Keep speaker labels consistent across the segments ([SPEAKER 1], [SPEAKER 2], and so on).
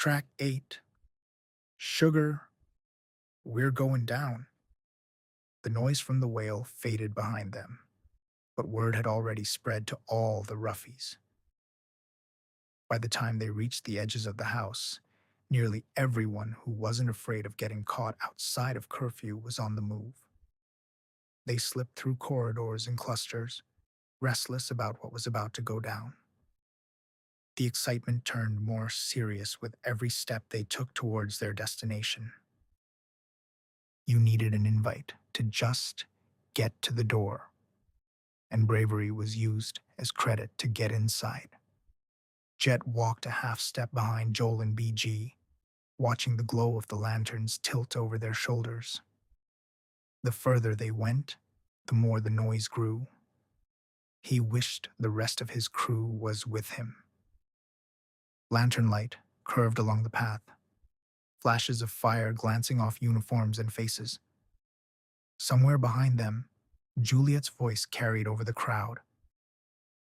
[SPEAKER 1] Track 8. Sugar, we're going down. The noise from the whale faded behind them, but word had already spread to all the Roughies. By the time they reached the edges of the house, nearly everyone who wasn't afraid of getting caught outside of curfew was on the move. They slipped through corridors in clusters, restless about what was about to go down. The excitement turned more serious with every step they took towards their destination. You needed an invite to just get to the door, and bravery was used as credit to get inside. Jet walked a half step behind Joel and BG, watching the glow of the lanterns tilt over their shoulders. The further they went, the more the noise grew. He wished the rest of his crew was with him. Lanternlight curved along the path, flashes of fire glancing off uniforms and faces. Somewhere behind them, Juliet's voice carried over the crowd.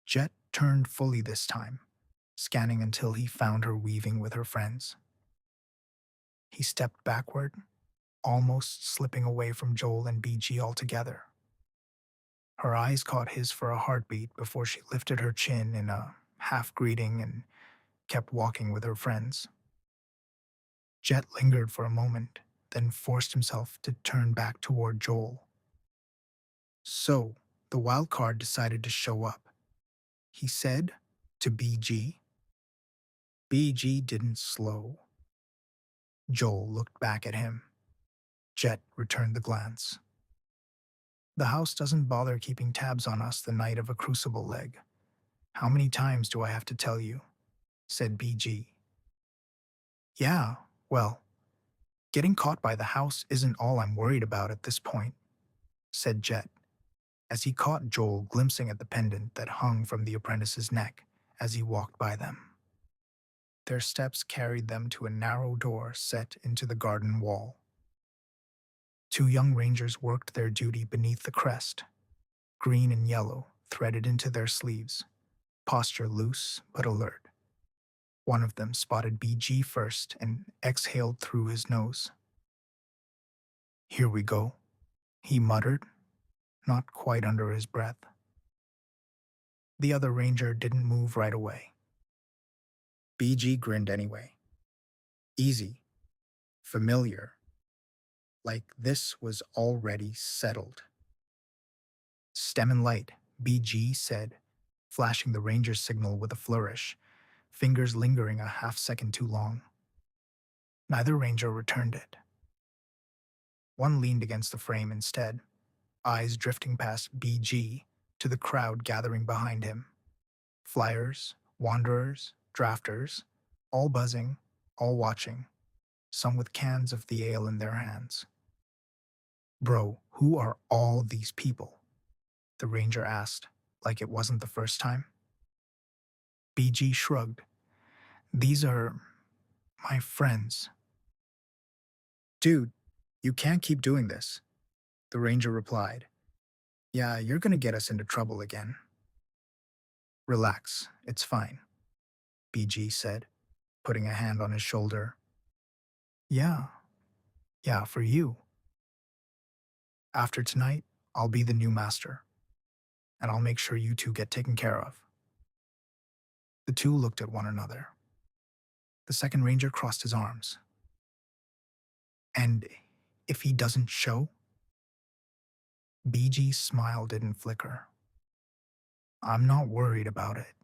[SPEAKER 1] Jet turned fully this time, scanning until he found her weaving with her friends. He stepped backward, almost slipping away from Joel and BG altogether. Her eyes caught his for a heartbeat before she lifted her chin in a half greeting and kept walking with her friends. Jet lingered for a moment, then forced himself to turn back toward Joel. So, the wild card decided to show up. He said to BG. BG didn't slow. Joel looked back at him. Jet returned the glance. The house doesn't bother keeping tabs on us the night of a crucible leg. How many times do I have to tell you? Said BG. Yeah, well, getting caught by the house isn't all I'm worried about at this point, said Jet, as he caught Joel glimpsing at the pendant that hung from the apprentice's neck as he walked by them. Their steps carried them to a narrow door set into the garden wall. Two young rangers worked their duty beneath the crest, green and yellow threaded into their sleeves, posture loose but alert. One of them spotted BG first and exhaled through his nose. Here we go, he muttered, not quite under his breath. The other ranger didn't move right away. BG grinned anyway. Easy, familiar, like this was already settled. Stem and light, BG said, flashing the ranger's signal with a flourish, fingers lingering a half-second too long. Neither ranger returned it. One leaned against the frame instead, eyes drifting past BG to the crowd gathering behind him. Flyers, wanderers, drafters, all buzzing, all watching, some with cans of the ale in their hands. Bro, who are all these people? The ranger asked, like it wasn't the first time. BG shrugged. These are my friends. Dude, you can't keep doing this, the ranger replied. Yeah, you're gonna get us into trouble again. Relax, it's fine, BG said, putting a hand on his shoulder. Yeah, for you. After tonight, I'll be the new master, and I'll make sure you two get taken care of. The two looked at one another. The second ranger crossed his arms. And if he doesn't show? BG's smile didn't flicker. I'm not worried about it.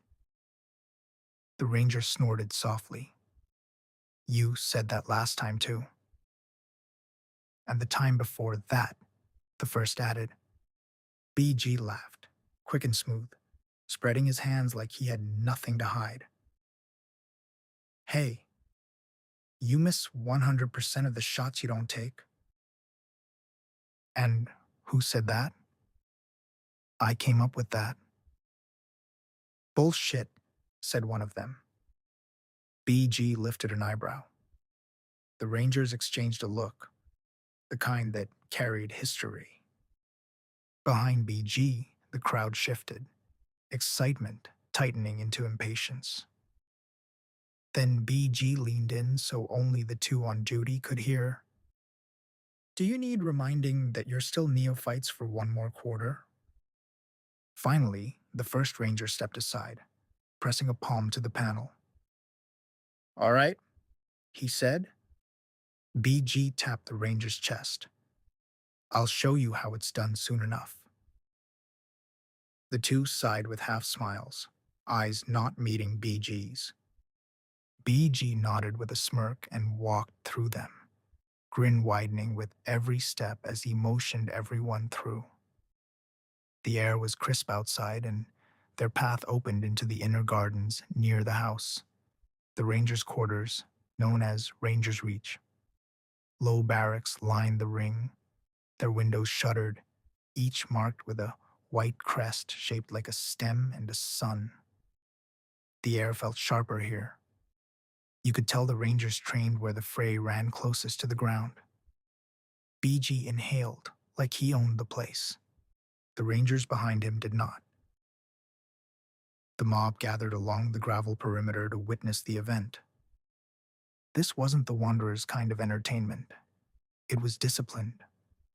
[SPEAKER 1] The ranger snorted softly. You said that last time too. And the time before that, the first added. BG laughed, quick and smooth, spreading his hands like he had nothing to hide. Hey, you miss 100% of the shots you don't take. And who said that? I came up with that. Bullshit, said one of them. BG lifted an eyebrow. The rangers exchanged a look, the kind that carried history. Behind BG, the crowd shifted, excitement tightening into impatience. Then BG leaned in so only the two on duty could hear. Do you need reminding that you're still neophytes for one more quarter? Finally, the first ranger stepped aside, pressing a palm to the panel. All right, he said. BG tapped the ranger's chest. I'll show you how it's done soon enough. The two sighed with half smiles, eyes not meeting BG's. BG nodded with a smirk and walked through them, grin widening with every step as he motioned everyone through. The air was crisp outside, and their path opened into the inner gardens near the house, the Rangers' quarters, known as Rangers' Reach. Low barracks lined the ring, their windows shuttered, each marked with a white crest shaped like a stem and a sun. The air felt sharper here. You could tell the Rangers trained where the fray ran closest to the ground. BG inhaled, like he owned the place. The Rangers behind him did not. The mob gathered along the gravel perimeter to witness the event. This wasn't the Wanderers' kind of entertainment. It was disciplined,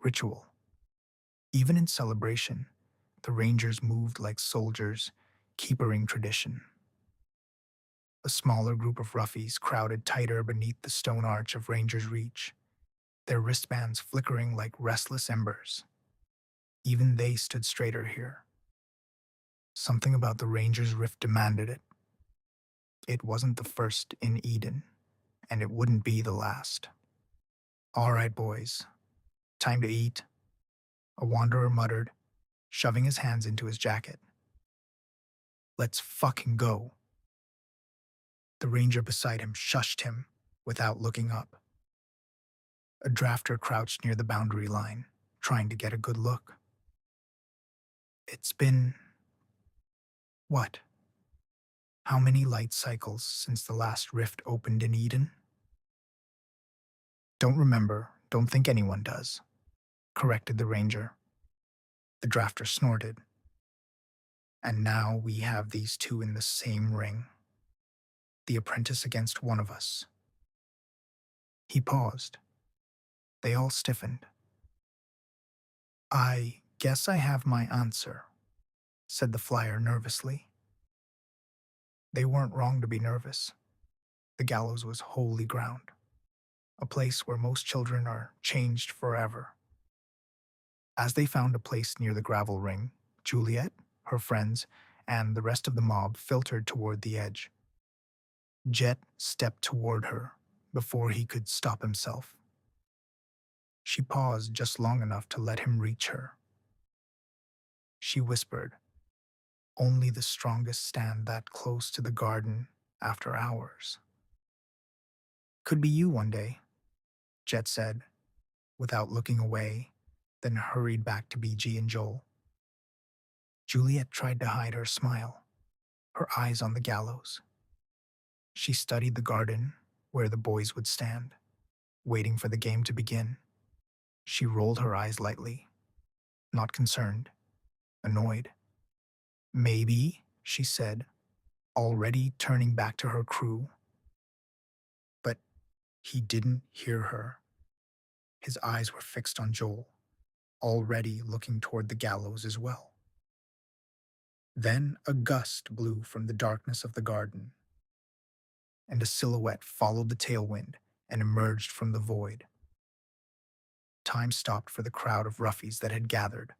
[SPEAKER 1] ritual. Even in celebration, the Rangers moved like soldiers, keepering tradition. A smaller group of Roughies crowded tighter beneath the stone arch of Rangers' Reach, their wristbands flickering like restless embers. Even they stood straighter here. Something about the Rangers' rift demanded it. It wasn't the first in Eden, and it wouldn't be the last. All right, boys, time to eat, a wanderer muttered, shoving his hands into his jacket. Let's fucking go. The ranger beside him shushed him without looking up. A drafter crouched near the boundary line, trying to get a good look. It's been... what? How many light cycles since the last rift opened in Eden? Don't remember, don't think anyone does, corrected the ranger. The drafter snorted. And now we have these two in the same ring. The apprentice against one of us. He paused. They all stiffened. I guess I have my answer, said the flyer nervously. They weren't wrong to be nervous. The gallows was holy ground, a place where most children are changed forever. As they found a place near the gravel ring, Juliet, her friends, and the rest of the mob filtered toward the edge. Jet stepped toward her before he could stop himself. She paused just long enough to let him reach her. She whispered, only the strongest stand that close to the garden after hours. Could be you one day, Jet said, without looking away, then hurried back to BG and Joel. Juliet tried to hide her smile, her eyes on the gallows. She studied the garden where the boys would stand, waiting for the game to begin. She rolled her eyes lightly, not concerned, annoyed. Maybe, she said, already turning back to her crew. But he didn't hear her. His eyes were fixed on Joel, already looking toward the gallows as well. Then a gust blew from the darkness of the garden, and a silhouette followed the tailwind and emerged from the void. Time stopped for the crowd of Roughies that had gathered.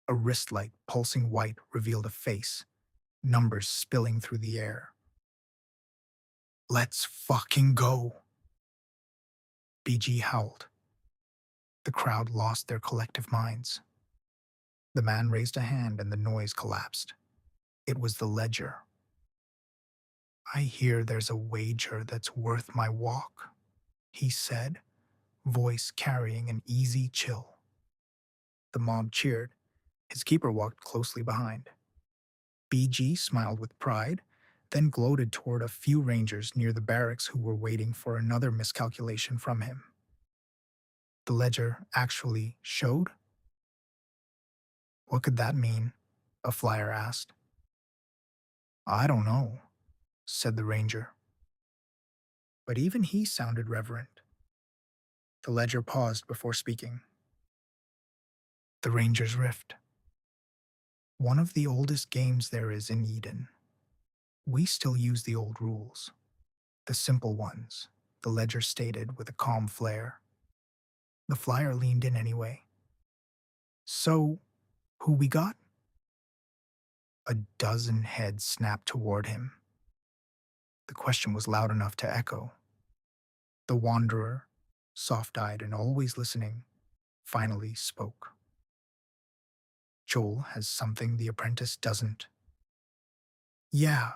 [SPEAKER 1] A wrist light pulsing white revealed a face, numbers spilling through the air. Let's fucking go, BG howled. The crowd lost their collective minds. The man raised a hand and the noise collapsed. It was the ledger. I hear there's a wager that's worth my walk, he said, voice carrying an easy chill. The mob cheered. His keeper walked closely behind. BG smiled with pride, then gloated toward a few rangers near the barracks who were waiting for another miscalculation from him. The ledger actually showed? What could that mean? A flyer asked. I don't know, said the ranger. but even he sounded reverent. The ledger paused before speaking. The Ranger's Rift. One of the oldest games there is in Eden. We still use the old rules. The simple ones, the ledger stated with a calm flair. The flyer leaned in anyway. So, who we got? A dozen heads snapped toward him. The question was loud enough to echo. The Wanderer, soft-eyed and always listening, finally spoke. Joel has something the apprentice doesn't. Yeah,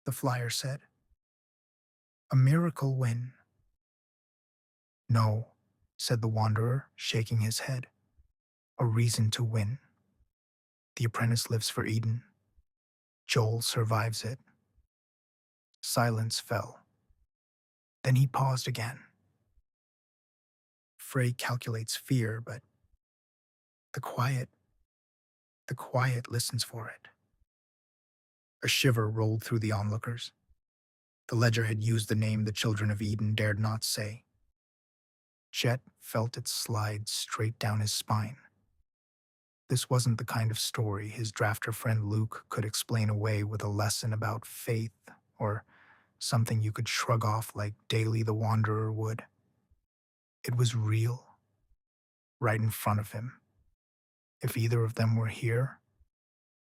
[SPEAKER 1] the flyer said. A miracle win. No, said the Wanderer, shaking his head. A reason to win. The apprentice lives for Eden. Joel survives it. Silence fell. Then he paused again. Frey calculates fear, but the quiet, the quiet listens for it. A shiver rolled through the onlookers. The ledger had used the name the children of Eden dared not say. Jet felt it slide straight down his spine. This wasn't the kind of story his drafter friend Luke could explain away with a lesson about faith or something you could shrug off like Daily the Wanderer would. It was real, right in front of him. If either of them were here,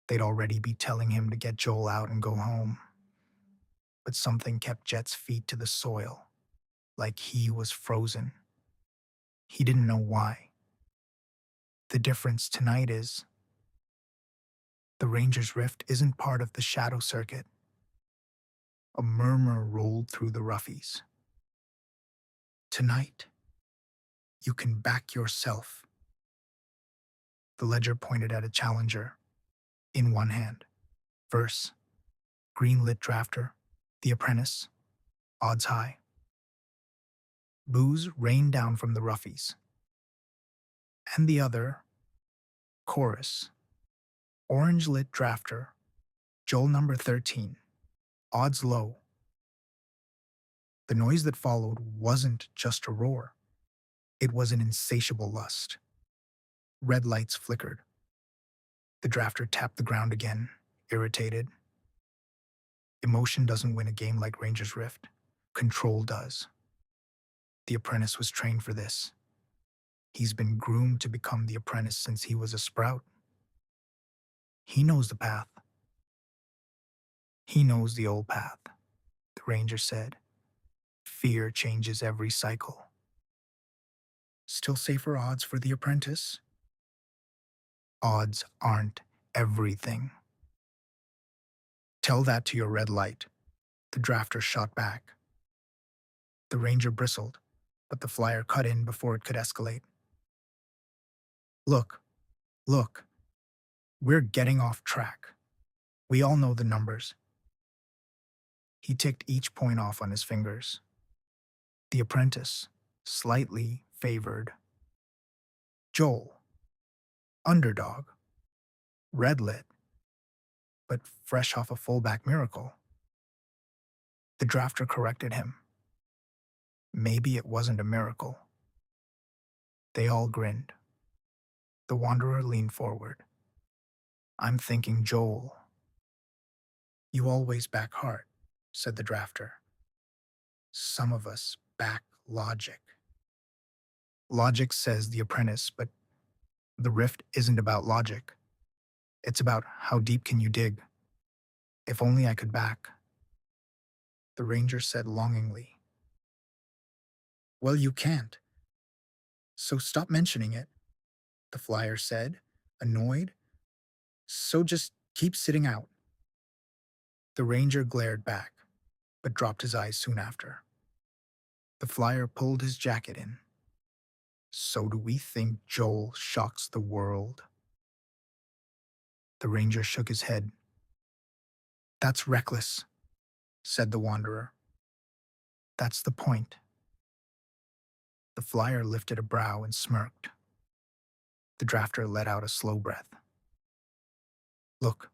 [SPEAKER 1] they'd already be telling him to get Joel out and go home. But something kept Jet's feet to the soil, like he was frozen. He didn't know why. The difference tonight is the Ranger's Rift isn't part of the Shadow Circuit. A murmur rolled through the Roughies. Tonight, you can back yourself. The ledger pointed at a challenger. In one hand, verse, green-lit drafter, the apprentice, odds high. Boos rained down from the Roughies. And the other, chorus, orange-lit drafter, Joel number 13, odds low. The noise that followed wasn't just a roar. It was an insatiable lust. Red lights flickered. The drafter tapped the ground again, irritated. Emotion doesn't win a game like Ranger's Rift. Control does. The apprentice was trained for this. He's been groomed to become the apprentice since he was a sprout. He knows the path. He knows the old path, the ranger said. Fear changes every cycle. Still safer odds for the apprentice? Odds aren't everything. Tell that to your red light, the drafter shot back. The ranger bristled, but the flyer cut in before it could escalate. Look, look, we're getting off track. We all know the numbers. He ticked each point off on his fingers. The apprentice, slightly favored. Joel, underdog, red lit, but fresh off a fullback miracle. The drafter corrected him. Maybe it wasn't a miracle. They all grinned. The Wanderer leaned forward. I'm thinking Joel. You always back heart, said the drafter. Some of us back logic. Logic says the apprentice, but the rift isn't about logic. It's about how deep can you dig. If only I could back. The ranger said longingly. Well, you can't. So stop mentioning it, the flyer said, annoyed. So just keep sitting out. The ranger glared back, but dropped his eyes soon after. The flyer pulled his jacket in. So do we think Joel shocks the world? The ranger shook his head. That's reckless, said the wanderer. That's the point. The flyer lifted a brow and smirked. The drafter let out a slow breath. Look,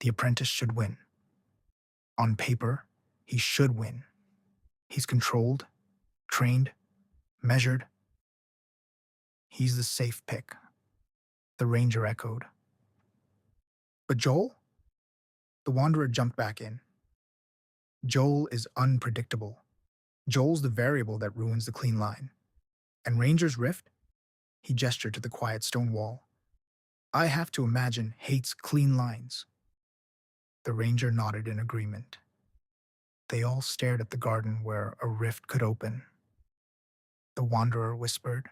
[SPEAKER 1] the apprentice should win. On paper, he should win. He's controlled, trained, measured. He's the safe pick, the ranger echoed. But Joel? The wanderer jumped back in. Joel is unpredictable. Joel's the variable that ruins the clean line. And Ranger's rift? He gestured to the quiet stone wall. I have to imagine hates clean lines. The ranger nodded in agreement. They all stared at the garden where a rift could open. The wanderer whispered,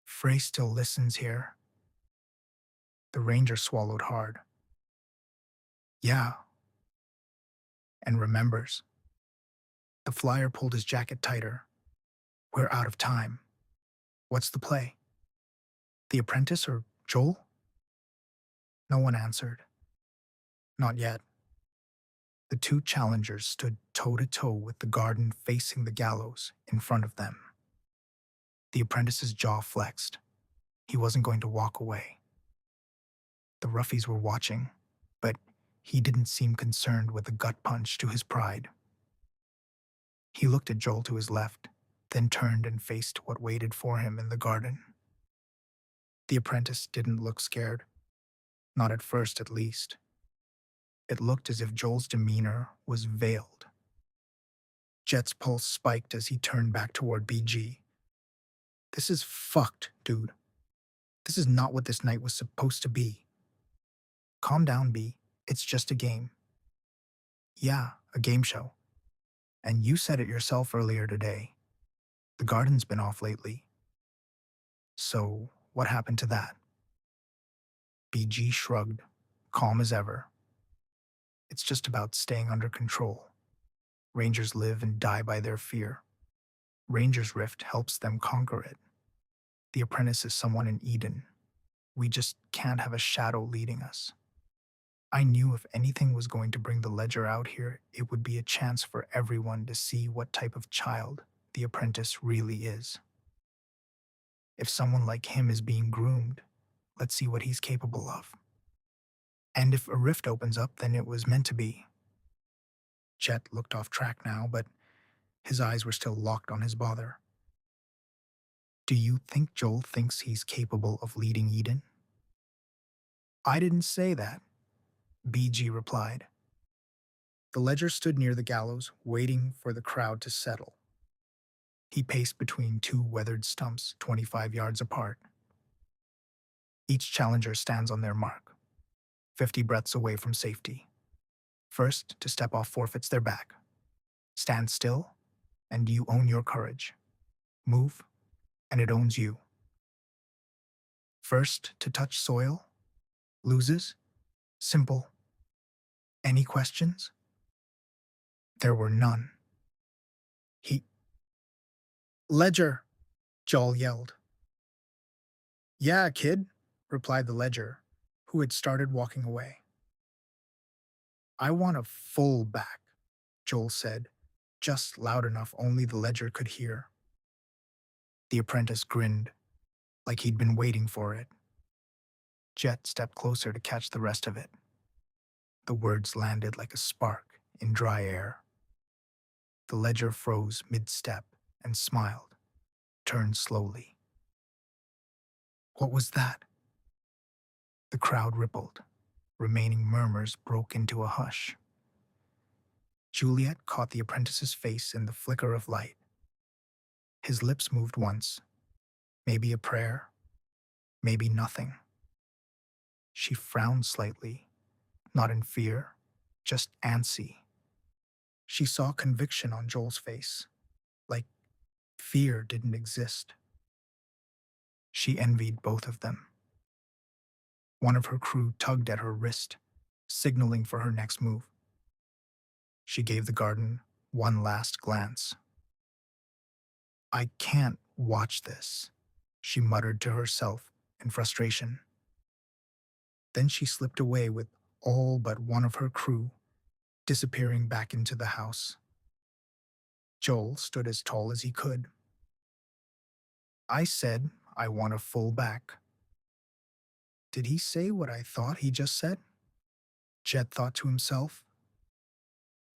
[SPEAKER 1] Frey still listens here. The ranger swallowed hard. Yeah, and remembers. The flyer pulled his jacket tighter. We're out of time. What's the play? The apprentice or Joel? No one answered. Not yet. The two challengers stood toe to toe with the garden facing the gallows in front of them. The apprentice's jaw flexed. He wasn't going to walk away. The Roughies were watching, but he didn't seem concerned with the gut punch to his pride. He looked at Joel to his left, then turned and faced what waited for him in the garden. The apprentice didn't look scared. Not at first, at least. It looked as if Joel's demeanor was veiled. Jet's pulse spiked as he turned back toward BG. This is fucked, dude. This is not what this night was supposed to be. Calm down, B. It's just a game. Yeah, a game show. And you said it yourself earlier today. The garden's been off lately. So, what happened to that? BG shrugged, calm as ever. It's just about staying under control. Rangers live and die by their fear. Ranger's Rift helps them conquer it. The apprentice is someone in Eden. We just can't have a shadow leading us. I knew if anything was going to bring the ledger out here, it would be a chance for everyone to see what type of child the apprentice really is. If someone like him is being groomed, let's see what he's capable of. And if a rift opens up, then it was meant to be. Jet looked off track now, but his eyes were still locked on his bother. Do you think Joel thinks he's capable of leading Eden? I didn't say that, BG replied. The ledger stood near the gallows, waiting for the crowd to settle. He paced between two weathered stumps 25 yards apart. Each challenger stands on their mark, 50 breaths away from safety. First to step off forfeits their back. Stand still, and you own your courage. Move, and it owns you. First to touch soil, loses. Simple. Any questions? There were none. Ledger, Joel yelled. Yeah, kid, replied the ledger, who had started walking away. I want a full back, Joel said, just loud enough only the ledger could hear. The apprentice grinned, like he'd been waiting for it. Jet stepped closer to catch the rest of it. The words landed like a spark in dry air. The ledger froze mid-step and smiled, turned slowly. What was that? The crowd rippled. Remaining murmurs broke into a hush. Juliet caught the apprentice's face in the flicker of light. His lips moved once. Maybe a prayer, maybe nothing. She frowned slightly, not in fear, just antsy. She saw conviction on Joel's face, like fear didn't exist. She envied both of them. One of her crew tugged at her wrist, signaling for her next move. She gave the garden one last glance. I can't watch this, she muttered to herself in frustration. Then she slipped away with all but one of her crew, disappearing back into the house. Joel stood as tall as he could. I said I want a full back. Did he say what I thought he just said? Jet thought to himself.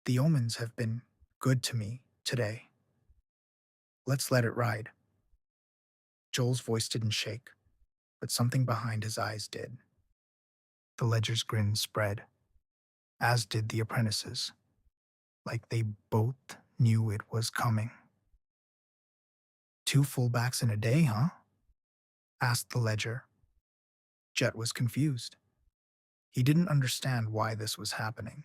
[SPEAKER 1] The omens have been good to me, today. Let's let it ride. Joel's voice didn't shake, but something behind his eyes did. The ledger's grin spread, as did the apprentices, like they both knew it was coming. Two fullbacks in a day, huh? Asked the ledger. Jet was confused. He didn't understand why this was happening.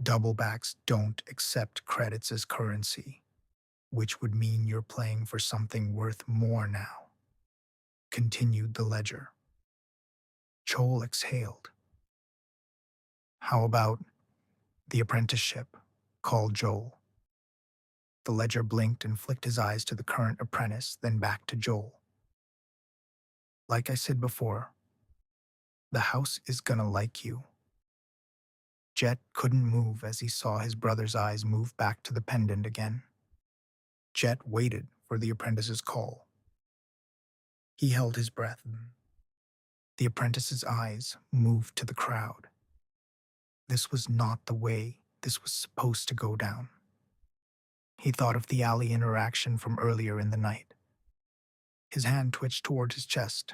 [SPEAKER 1] Doublebacks don't accept credits as currency, which would mean you're playing for something worth more now, continued the ledger. Joel exhaled. How about the apprenticeship? Called Joel. The ledger blinked and flicked his eyes to the current apprentice, then back to Joel. Like I said before, the house is gonna like you. Jet couldn't move as he saw his brother's eyes move back to the pendant again. Jet waited for the apprentice's call. He held his breath. The apprentice's eyes moved to the crowd. This was not the way this was supposed to go down. He thought of the alley interaction from earlier in the night. His hand twitched toward his chest,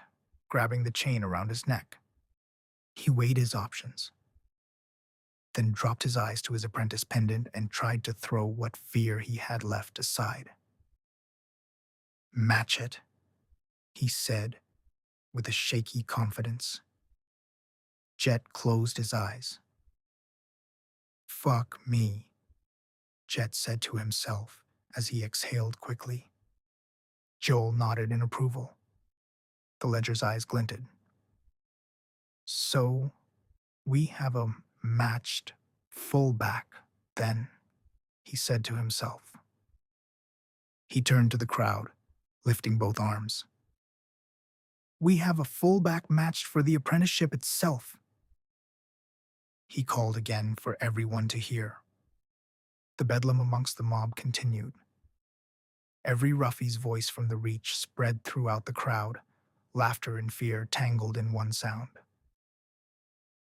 [SPEAKER 1] grabbing the chain around his neck. He weighed his options, then dropped his eyes to his apprentice pendant and tried to throw what fear he had left aside. Match it, he said with a shaky confidence. Jet closed his eyes. Fuck me, Jet said to himself as he exhaled quickly. Joel nodded in approval. The ledger's eyes glinted. So, we have a matched fullback, then, he said to himself. He turned to the crowd, lifting both arms. We have a fullback matched for the apprenticeship itself, he called again for everyone to hear. The bedlam amongst the mob continued. Every Roughie's voice from the reach spread throughout the crowd, laughter and fear tangled in one sound.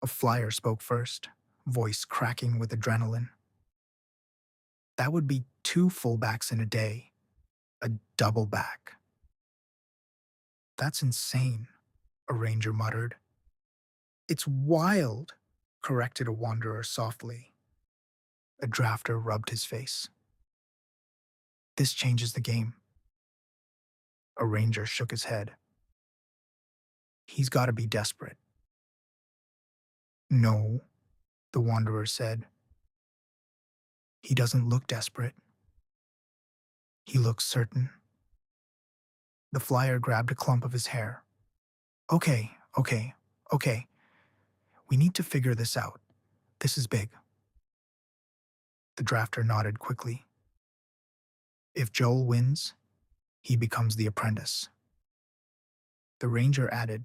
[SPEAKER 1] A flyer spoke first, voice cracking with adrenaline. That would be 2 fullbacks in a day, a double back. That's insane, a ranger muttered. It's wild, corrected a wanderer softly. A drafter rubbed his face. This changes the game. A ranger shook his head. He's got to be desperate. No, the wanderer said. He doesn't look desperate. He looks certain. The flyer grabbed a clump of his hair. Okay. We need to figure this out. This is big. The drafter nodded quickly. If Joel wins, he becomes the apprentice. The ranger added,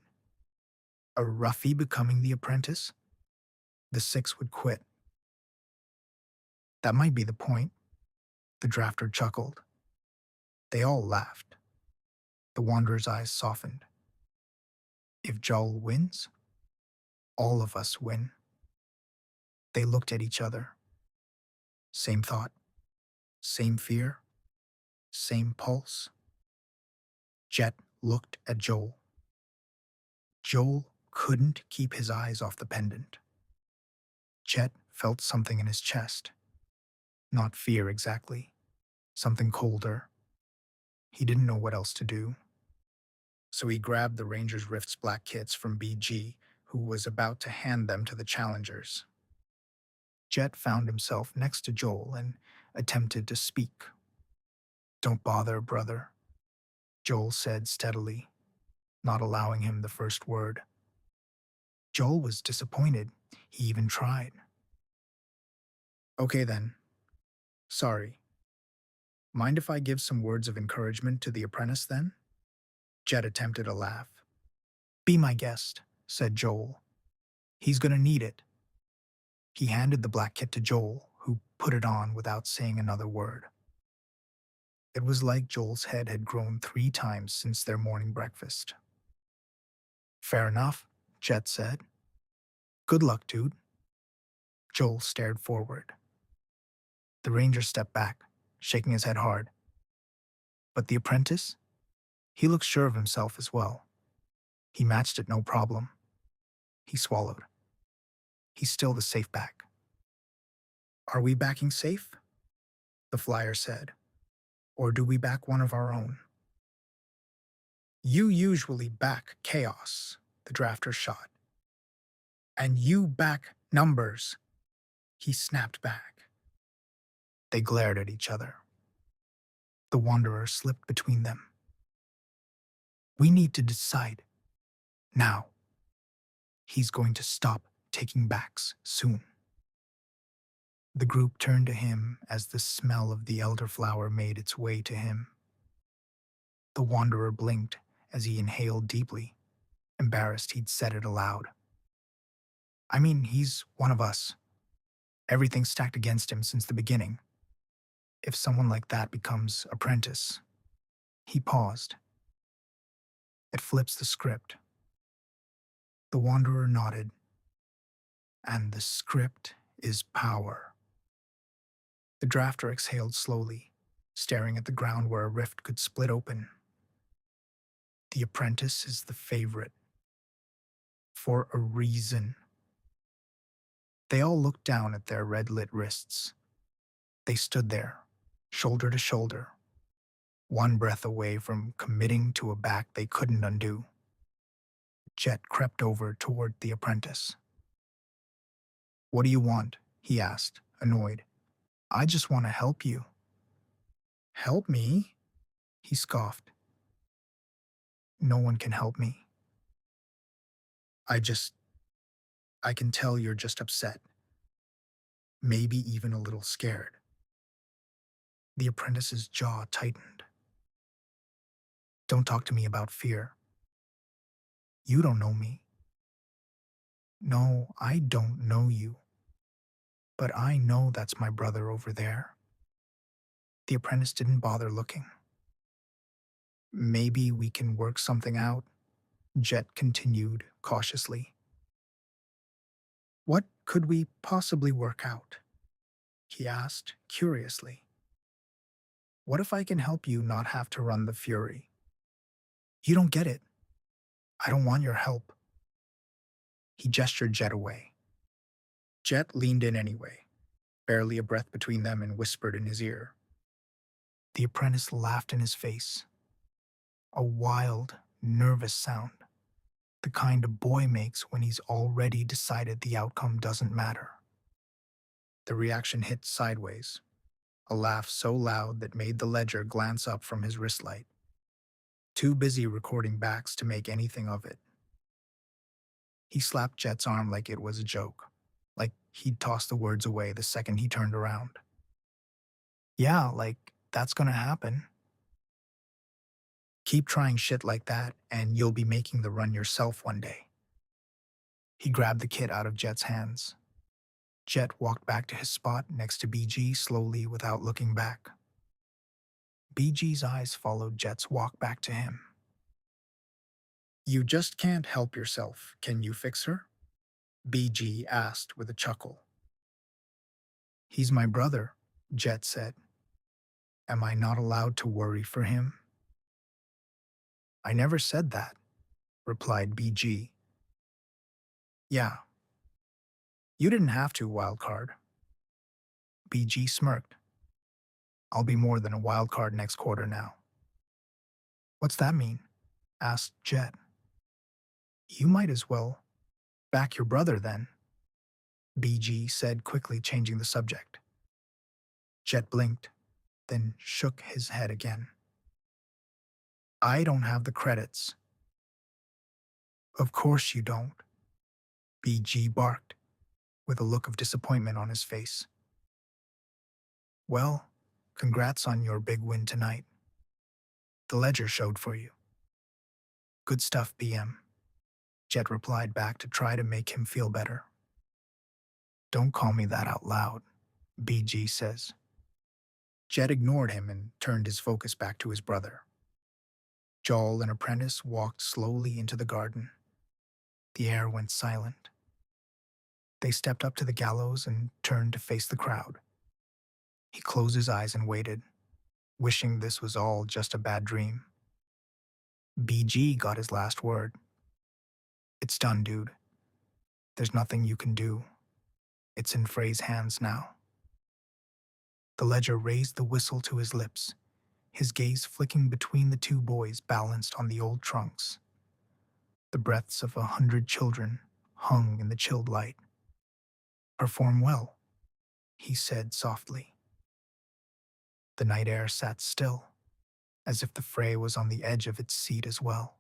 [SPEAKER 1] a roughie becoming the apprentice? The 6 would quit. That might be the point, the drafter chuckled. They all laughed. The wanderer's eyes softened. If Joel wins, all of us win. They looked at each other. Same thought, same fear, same pulse. Jet looked at Joel. Joel couldn't keep his eyes off the pendant. Jet felt something in his chest. Not fear exactly, something colder. He didn't know what else to do. So he grabbed the Rangers Rift's black kits from BG, who was about to hand them to the challengers. Jet found himself next to Joel and attempted to speak. Don't bother, brother, Joel said steadily, not allowing him the first word. Joel was disappointed. He even tried. Okay then. Sorry. Mind if I give some words of encouragement to the apprentice then? Jet attempted a laugh. Be my guest, said Joel. He's gonna need it. He handed the black kit to Joel, who put it on without saying another word. It was like Joel's head had grown 3 times since their morning breakfast. Fair enough, Jet said. Good luck, dude. Joel stared forward. The ranger stepped back, shaking his head hard. But the apprentice? He looked sure of himself as well. He matched it no problem. He swallowed. He's still the safe back. Are we backing safe? The flyer said. Or do we back one of our own? You usually back chaos, the drafter shot. And you back numbers, he snapped back. They glared at each other. The Wanderer slipped between them. We need to decide. Now. He's going to stop taking backs soon. The group turned to him as the smell of the elderflower made its way to him. The Wanderer blinked as he inhaled deeply, embarrassed he'd said it aloud. I mean, he's one of us. Everything's stacked against him since the beginning. If someone like that becomes apprentice. He paused. It flips the script. The Wanderer nodded. And the script is power. The drafter exhaled slowly, staring at the ground where a rift could split open. The apprentice is the favorite. For a reason. They all looked down at their red-lit wrists. They stood there, shoulder to shoulder, one breath away from committing to a back they couldn't undo. Jet crept over toward the apprentice. What do you want? He asked, annoyed. I just want to help you. Help me? He scoffed. No one can help me. I can tell you're just upset. Maybe even a little scared. The apprentice's jaw tightened. Don't talk to me about fear. You don't know me. No, I don't know you. But I know that's my brother over there. The apprentice didn't bother looking. Maybe we can work something out, Jet continued cautiously. What could we possibly work out? He asked curiously. What if I can help you not have to run the Fury? You don't get it. I don't want your help. He gestured Jet away. Jet leaned in anyway, barely a breath between them, and whispered in his ear. The apprentice laughed in his face. A wild, nervous sound, the kind a boy makes when he's already decided the outcome doesn't matter. The reaction hit sideways, a laugh so loud that made the ledger glance up from his wristlight. Too busy recording backs to make anything of it. He slapped Jet's arm like it was a joke, like he'd toss the words away the second he turned around. Yeah, like that's gonna happen. Keep trying shit like that, and you'll be making the run yourself one day. He grabbed the kit out of Jet's hands. Jet walked back to his spot next to BG slowly without looking back. BG's eyes followed Jet's walk back to him. You just can't help yourself, can you fix her? BG asked with a chuckle. He's my brother, Jet said. Am I not allowed to worry for him? I never said that, replied BG. Yeah. You didn't have to, wildcard. BG smirked. I'll be more than a wildcard next quarter now. What's that mean? Asked Jet. You might as well back your brother then, BG said, quickly changing the subject. Jet blinked, then shook his head again. I don't have the credits. Of course you don't, BG barked, with a look of disappointment on his face. Well, congrats on your big win tonight. The ledger showed for you. Good stuff, BM. Jet replied back to try to make him feel better. Don't call me that out loud, BG says. Jet ignored him and turned his focus back to his brother. Joel and Apprentice walked slowly into the garden. The air went silent. They stepped up to the gallows and turned to face the crowd. He closed his eyes and waited, wishing this was all just a bad dream. BG got his last word. It's done, dude. There's nothing you can do. It's in Frey's hands now. The ledger raised the whistle to his lips, his gaze flicking between the two boys balanced on the old trunks. The breaths of 100 children hung in the chilled light. Perform well, he said softly. The night air sat still, as if the fray was on the edge of its seat as well.